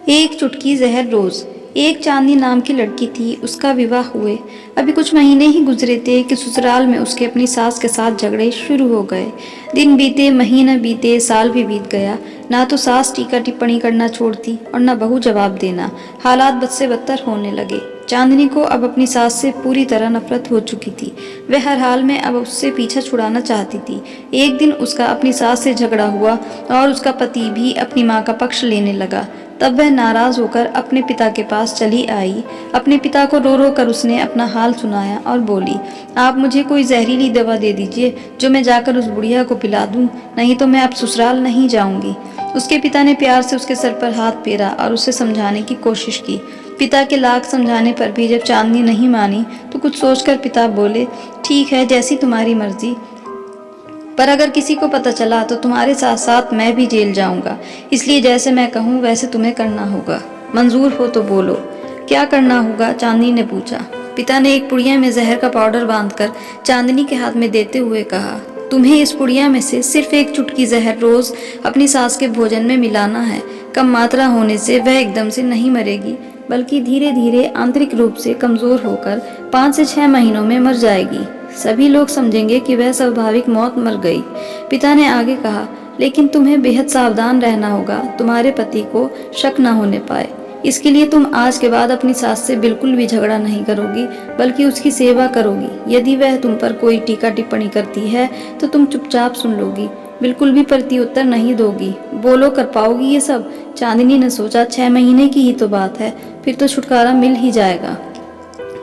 एक चुटकी जहर रोज। एक चांदनी नाम की लड़की थी, उसका विवाह हुए अभी कुछ महीने ही गुजरे थे कि ससुराल में उसके अपनी सास के साथ झगड़े शुरू हो गए। दिन बीते, महीना बीते, साल भी बीत गया। ना तो सास टीका टिप्पणी करना छोड़ती और ना बहू जवाब देना। हालात बद से बदतर होने लगे। चांदनी को अब अपनी सास से पूरी तरह नफरत हो चुकी थी। वह हर हाल में अब उससे पीछा छुड़ाना चाहती थी। एक दिन उसका अपनी सास से झगड़ा हुआ और उसका पति भी अपनी माँ का पक्ष लेने लगा। तब वह नाराज होकर अपने पिता के पास चली आई। अपने पिता को रो रो कर उसने अपना हाल सुनाया और बोली, आप मुझे कोई जहरीली दवा दे दीजिए जो मैं जाकर उस बुढ़िया को पिला दूं, नहीं तो मैं अब ससुराल नहीं जाऊंगी। उसके पिता ने प्यार से उसके सर पर हाथ फेरा और उसे समझाने की कोशिश की। पिता के लाख समझाने पर भी जब चांदनी नहीं मानी तो कुछ सोचकर पिता बोले, ठीक है, जैसी तुम्हारी मर्जी, पर अगर किसी को पता चला तो तुम्हारे साथ साथ मैं भी जेल जाऊंगा। इसलिए जैसे मैं कहूँ वैसे तुम्हें करना होगा। मंजूर हो तो बोलो, क्या करना होगा? चांदनी ने पूछा। पिता ने एक पुड़िया में जहर का पाउडर बांधकर चांदनी के हाथ में देते हुए कहा, तुम्हें इस पुड़िया में से सिर्फ एक चुटकी जहर रोज अपनी सास के भोजन में मिलाना है। कम मात्रा होने से वह एकदम से नहीं मरेगी, बल्कि धीरे धीरे आंतरिक रूप से कमजोर होकर 5 से 6 महीनों में मर जाएगी। सभी लोग समझेंगे कि वह स्वाभाविक मौत मर गई। पिता ने आगे कहा, लेकिन तुम्हें बेहद सावधान रहना होगा, तुम्हारे पति को शक न होने पाए। इसके लिए तुम आज के बाद अपनी सास से बिल्कुल भी झगड़ा नहीं करोगी, बल्कि उसकी सेवा करोगी। यदि वह तुम पर कोई टीका टिप्पणी करती है तो तुम चुपचाप सुन लोगी, बिल्कुल भी प्रत्युत्तर नहीं दोगी। बोलो, कर पाओगी ये सब? चांदनी ने सोचा, 6 महीने की ही तो बात है, फिर तो छुटकारा मिल ही जाएगा।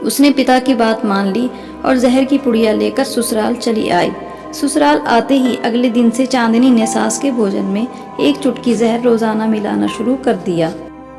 उसने पिता की बात मान ली और जहर की पुड़िया लेकर ससुराल चली आई। ससुराल आते ही अगले दिन से चांदनी ने सास के भोजन में एक चुटकी जहर रोजाना मिलाना शुरू कर दिया।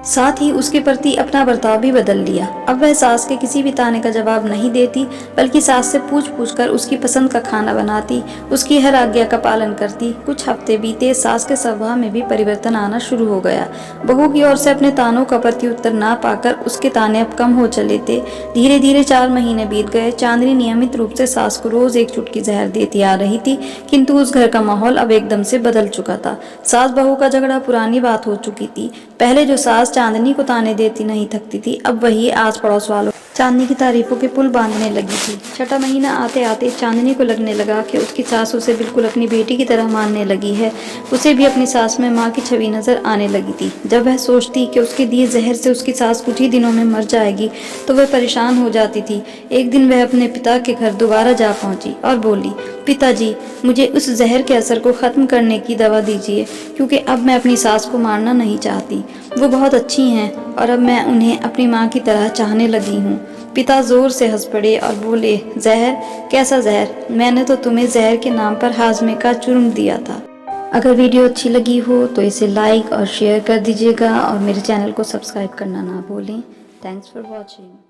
साथ ही उसके प्रति अपना बर्ताव भी बदल लिया। अब वह सास के किसी भी ताने का जवाब नहीं देती, बल्कि सास से पूछ पूछ कर उसकी पसंद का खाना बनाती, उसकी हर आज्ञा का पालन करती। कुछ हफ्ते बीते, सास के स्वभाव में भी परिवर्तन आना शुरू हो गया। बहू की ओर से अपने तानों का प्रत्युत्तर ना पाकर उसके ताने अब कम हो चले थे। धीरे धीरे 4 महीने बीत गए। चांदनी नियमित रूप से सास को रोज एक चुटकी जहर देती आ रही थी, किंतु उस घर का माहौल अब एकदम से बदल चुका था। सास बहू का झगड़ा पुरानी बात हो चुकी थी। पहले जो सास चांदनी को ताने देती नहीं थकती थी, अब वही आस पड़ोस वालों चांदनी की तारीफों के पुल बांधने लगी थी। 6ठा महीना आते आते चांदनी को लगने लगा कि उसकी सास उसे बिल्कुल अपनी बेटी की तरह मानने लगी है। उसे भी अपनी सास में माँ की छवि नजर आने लगी थी। जब वह सोचती कि उसके दिए जहर से उसकी सास कुछ ही दिनों में मर जाएगी तो वह परेशान हो जाती थी। एक दिन वह अपने पिता के घर दोबारा जा पहुंची और बोली, पिताजी, मुझे उस जहर के असर को खत्म करने की दवा दीजिए, क्योंकि अब मैं अपनी सास को मारना नहीं चाहती। वो बहुत अच्छी हैं और अब मैं उन्हें अपनी माँ की तरह चाहने लगी हूँ। पिता जोर से हंस पड़े और बोले, जहर? कैसा जहर? मैंने तो तुम्हें जहर के नाम पर हाजमे का जुर्म दिया था। अगर वीडियो अच्छी लगी हो तो इसे लाइक और शेयर कर दीजिएगा और मेरे चैनल को सब्सक्राइब करना ना भूलें। Thanks for watching.